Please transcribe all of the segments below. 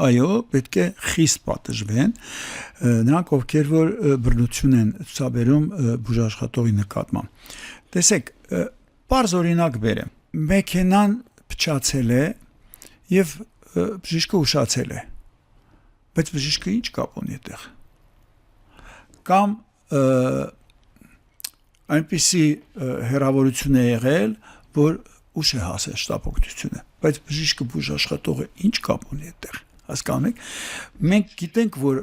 այո, պետք է խիստ պատժվեն նրանք, ովքեր որ բռնություն են ցուցաբերում բուժաշխատողի նկատմամբ։ Տեսեք, պարզ օրինակ բերեմ։ Մեքենան փչացել է եւ բժիշկը ուշացել է։ Բայց բժիշկը ինչ կապ ունի այդտեղ։ Կամ այնպիսի հեռավորություն է եղել, որ ուշ է հասել շտապօգնությունը, բայց բժիշկը բուժաշխատողը ինչ կապ ունի այդտեղ, հասկանում եք։ Մենք գիտենք, որ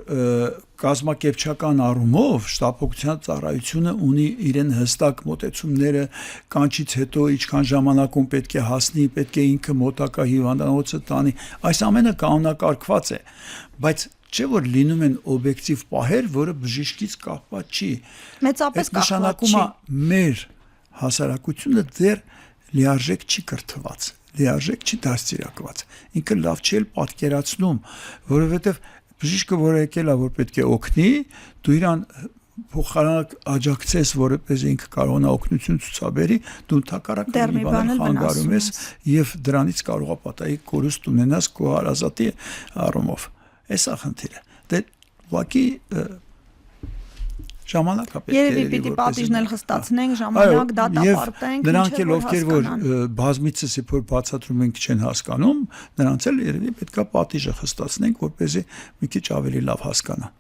կազմակերպչական առումով շտապօգնության ծառայությունը ունի իրեն հստակ մոտեցումները, կանչից հետո ինչքան ժամանակում պետք է հասնի, պետք է ինքը մոտակա հիվանդանոցը տանի, այս ամենը կանոնակարգված է, բայց չէ որ լինում են օբյեկտիվ պահեր, որը բժիշկից կապված չի։ Մեծապես կապված չի։ Նշանակում է մեր հասարակությունը դեռ լիարժեք չի կրթված, լիարժեք չի դաստիարակված։ Ինքը լավ չի պատկերացնում, որովհետև բժիշկը, որը եկել է, որ պետք է օգնի, դու իրան փոխարինակ աջակցես, որպես ինքը կարողանա օգնություն ցուցաբերի, դու ընդհակառակը մի բան խանգարում ես եւ դրանից կարող է պատահի կորուստ ունենաս քո հարազատի առումով։ Էսա խնդիրը։ Դե ուղղակի ժամանակա պետք է երևի պիտի պատիժն էլ խստացնենք, ժամանակ դատապարտենք, նրանք էլ ովքեր որ բազմիցս որ բացատրում ենք չեն հասկանում, նրանց էլ երևի պետքա պատիժը խստացնենք, որպեսզի մի քիչ ավելի լավ հասկանան։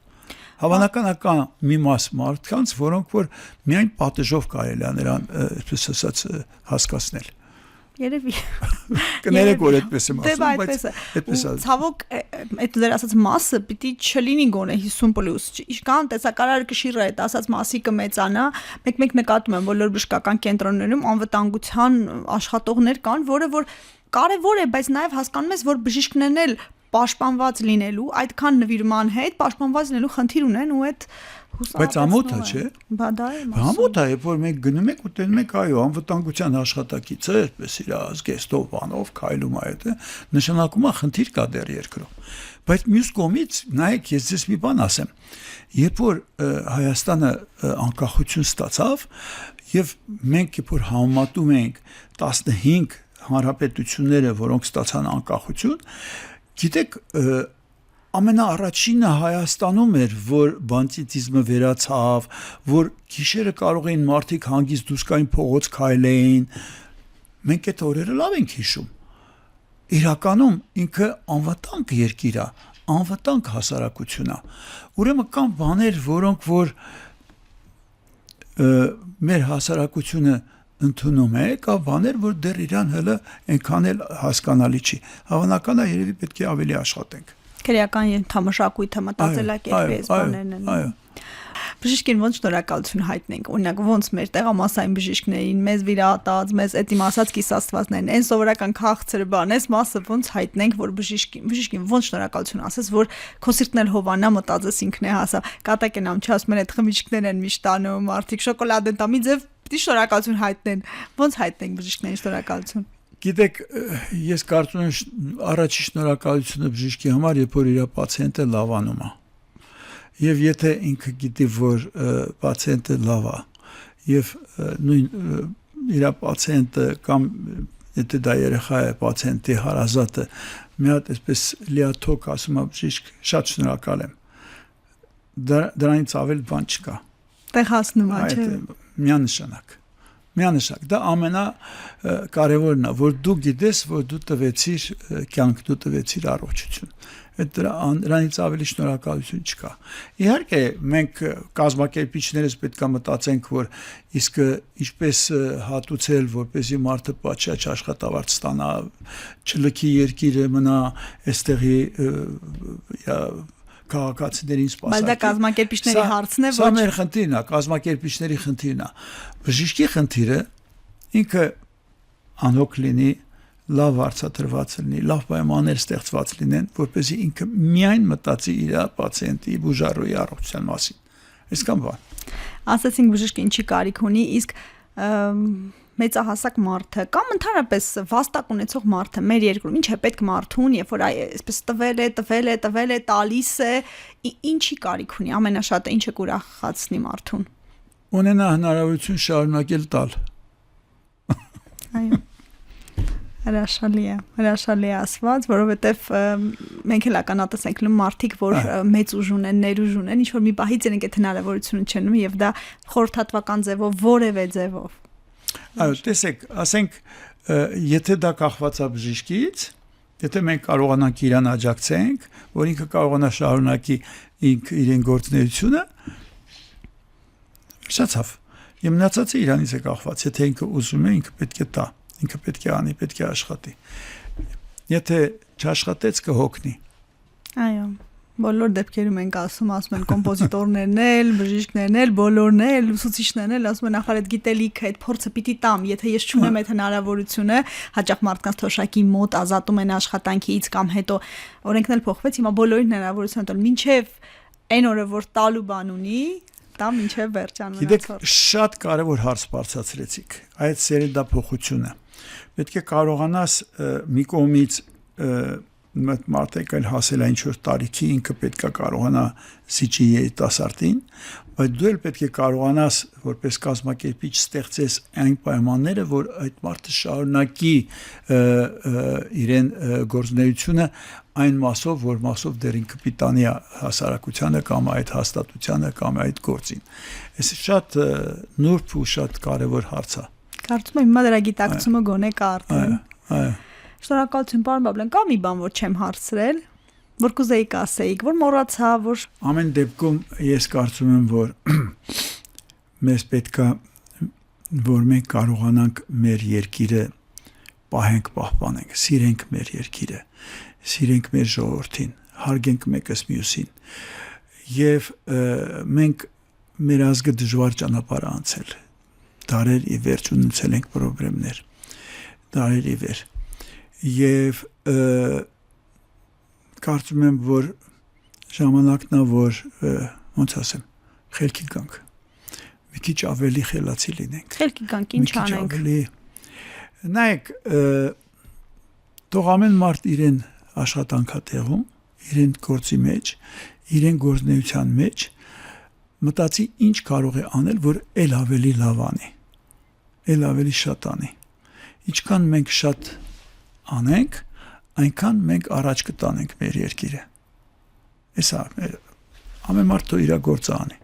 Հավանականական մի մաս մարդկանց, որոնք որ միայն պատիժով կարելի է նրան, այսպես ասած, հասկացնել։ Երևի կներեք որ այդպես եմ ասում, բայց այդպես է։ Ցավոք այդ դեր ասած մասը պիտի չլինի գոնե 50+։ Իշքան տեսակարար կշիռը այդ ասած մասի կմեծանա, մեկ նկատում եմ բոլոր բժշկական կենտրոններում անվտանգության աշխատողներ կան, որը որ կարևոր է, բայց նաև հասկանում ես, որ բժիշկներն էլ պաշտպանված լինելու, այդքան նվիրման հետ պաշտպանված լինելու խնդիր ունեն ու այդ բայց ամոթ է, չէ։ Բա դա է։ Ամոթ է, որ մենք գնում ենք ու տենում ենք, այո, անվտանգության աշխատակիցը, այդպես իր ազգեստով բանով քայլում է այդ, նշանակում է խնդիր կա դեռ երկրում։ Բայց մյուս կողմից, նայեք, ես ձեզ մի բան ասեմ։ Երբ որ Հայաստանը անկախություն ստացավ, եւ մենք երբ որ համեմատում ենք 15 հանրապետությունները, որոնք ստացան անկախություն, գիտեք, ամենաառաջինը Հայաստանում էր, որ բանտիզմը վերացավ, որ գիշերը կարող էին մարդիկ հանգիստ դուրս գային փողոց քայլեին։ Մենք այդ օրերը լավ ենք հիշում։ Իրականում ինքը անվտանգ երկիր է, անվտանգ հասարակություն է։ Ուրեմն կան բաներ, որոնք որ մեր հասարակությունը ընդունում է, կա բաներ, որ դեռ իրան հələ այնքան էլ հասկանալի չի։ Հավանական է երևի պետք է ավելի աշխատենք։ Քրեական ենթամշակույթը մտածելակերպի այս բաներն են։ Այո։ Բժիշկին ոնց շնորհակալություն հայտնենք, օրինակ ոնց մեր տեղամասային բժիշկներին, մեզ վիրահատած, մեզ այդ իմ ասած կիսաստվածներն, այն սովորական քաղցր բան, այս մասը ոնց հայտնենք, որ բժիշկին ոնց շնորհակալություն ասես, որ քո սիրտն էլ հովանա, մտածես ինքն է հասա։ Կատակ են ամչի ասում են այդ խմիչքներն են միշտ անում, արդիկ շոկոլադ են տամի ձև պիտի շնորհակալություն հայտնեն։ Ոնց հայտնենք բժիշկներին շնորհակալություն։ Գիտեք, ես կարծում եմ առաջի շնորհակալությունը բժիշկի համար, երբ որ իր պացիենտը լավանում է։ Եվ եթե ինքը գիտի, որ պացիենտը լավ է, եւ նույն իր պացիենտը կամ եթե դա երեխա է, պացիենտի հարազատը, մի հատ այսպես լիաթոք ասում է բժիշկ, շատ շնորհակալ եմ։ Դրանից ավել բան չկա։ Տեղ հասնում է, չէ՞։ Միանշանակ, դա ամենակարևորն է, որ դու գիտես, որ դու տվեցիր կյանք, դու տվեցիր առողջություն։ Դրանից ավելի շնորհակալություն չկա։ Իհարկե, մենք կազմակերպիչներս պետք է մտածենք, որ իսկ ինչպես հատուցել, որպեսզի մարդը պատշաճ աշխատավարձ ստանա, չլքի երկիրը մնա այստեղի քաղաքացիներին սպասարկի։ Բայց դա կազմակերպիչների հարցն է, ոչ։ Սա մեր խնդիրն է, կազմակերպիչների խնդիրն է։ Բժիշկի խնդիրը ինքը անհոգ լինի, լավ վարձատրված լինի, լավ պայմաններ ստեղծված լինեն, որպեսզի ինքը միայն մտածի իր պացիենտի բուժարոյի առողջության մասին։ Այսքան բան։ Ասացինք բժիշկը ինչի կարիք ունի, իսկ մեծահասակ մարդը կամ ընդհանրապես վաստակ ունեցող մարդը մեր երկրում ինչ է պետք մարդուն, երբ որ այսպես տվել է, տալիս է, ինչի կարիք ունի, ամենաշատը ինչը կուրախացնի մարդուն։ Ունենա հնարավորություն շարունակել տալ։ Այո։ Հրաշալի է ասված, որովհետև մենք էլ ականատես ենք լինում մարդիկ, որ մեծ ուժ ունեն, ներուժ ունեն, ինչ որ մի պահից իրենք այդ հնարավորությունը չեն ունենում եւ դա խորհրդատվական ձևով, որևէ ձևով։ Այո, տեսեք, ասենք, եթե դա կախված է բժիշկից, եթե մենք կարողանանք իրան աջակցենք, որ ինքը կարողանա շարունակի իրեն գործունեությունը, շացավ։ Եվ մնացածը իրանից է կախված, եթե ինքը ուզում է, ինքը պետք է տա, ինքը պետք է անի, պետք է աշխատի։ Եթե չաշխատեց կհոգնի։ Այո, բոլոր դեպքերում ենք ասում են կոմպոզիտորներն էլ, բժիշկներն էլ, բոլորն էլ, ուսուցիչներն էլ ասում են ախր այդ գիտելիքը, այդ փորձը պիտի տամ, եթե ես չունեմ այդ հնարավորությունը, հաճախ մարդկանց թոշակի մոտ ազատում են աշխատանքից կամ հետո օրենքն էլ փոխվեց, հիմա բոլորին հնարավորություն տալ, մինչև այն օրը որ տալու բան ունի, դա մինչև վերջանում Գիտեք, շատ կարևոր հարց բարձրացրեցիք, այդ սերնդափոխությունը։ Պետք է կարողանաս մի կողմից մարդիկ այլ հասել այն ինչ-որ տարիքի ինքը պետք է կարողանա սիճի երիտասարդին, բայց դու էլ պետք է կարողանաս որպես կազմակերպիչ ստեղծես այն պայմանները, որ այդ մարդը շարունակի իրեն գործունեությունը այն մասով, որ մասով դեռ ինքը պիտանի հասարակությանը կամ այդ հաստատությանը կամ այդ գործին։ Այս շատ նուրբ ու շատ կարևոր հարց է։ Կարծում եմ հիմա դրա գիտակցումը գոնե կա արդեն։ Այո։ Շնորհակալություն, պարոն Բաբլեն, կա մի բան, որ չեմ հարցրել, որ կուզեիք ասեիք, որ մոռացա, որ ամեն դեպքում ես կարծում եմ, որ մեզ պետքա որ մենք կարողանանք մեր երկիրը պահենք, պահպանենք, սիրենք մեր երկիրը, սիրենք մեր ժողովրդին, հարգենք մեկս մյուսին։ Եվ մենք մեր ազգը դժվար ճանապարհ անցել։ Դարեր ի վերջ ունեցել ենք խնդիրներ։ Դարեր ի վեր։ Եվ կարծում եմ, որ ժամանակն է, որ ոնց ասեմ, խելքի գանք։ Մի քիչ ավելի խելացի լինենք։ Խելքի գանք, ինչ անենք։ Նայեք, թող ամեն մարդ իրեն աշխատանքա տեղում, իրեն գործի մեջ, իրեն գործունեության մեջ մտածի ինչ կարող է անել, որ ել ավելի լավ անի, ել ավելի շատ անի։ Ինչքան մենք շատ անենք, այնքան մենք առաջ կտանենք մեր երկիրը։ Էսա ամեն մարդ իր գործը անի։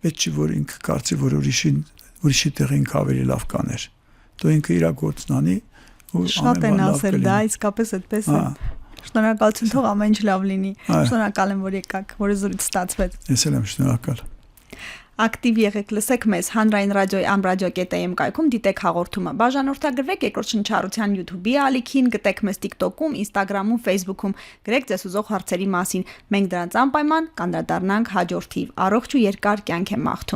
Պետք չի որ ինքը կարծի, որ ուրիշի տեղ ինքը ավելի լավ կաներ։ Դու ինքը իր գործն անի ու շատ են ասել դա, իսկապես այդպես է։ Շնորհակալություն, թող ամեն ինչ լավ լինի։ Շնորհակալ եմ, որ եկաք, որ զրույց ստացվեց։ Ես էլ եմ շնորհակալ։ Ակտիվ եղեք, լսեք մեզ Հանրային ռադիոյի amradio.am կայքում դիտեք հաղորդումը։ Բաժանորդագրվեք Երկրորդ շնչառության YouTube-ի ալիքին, գտեք մեզ TikTok-ում, Instagram-ում, Facebook-ում, գրեք ձեզ ուզող հարցերի մասին։ Մենք դրանց անպայման կանդրադառնանք հաջորդիվ։ Առողջ ու երկար կյանք եմ մաղթում։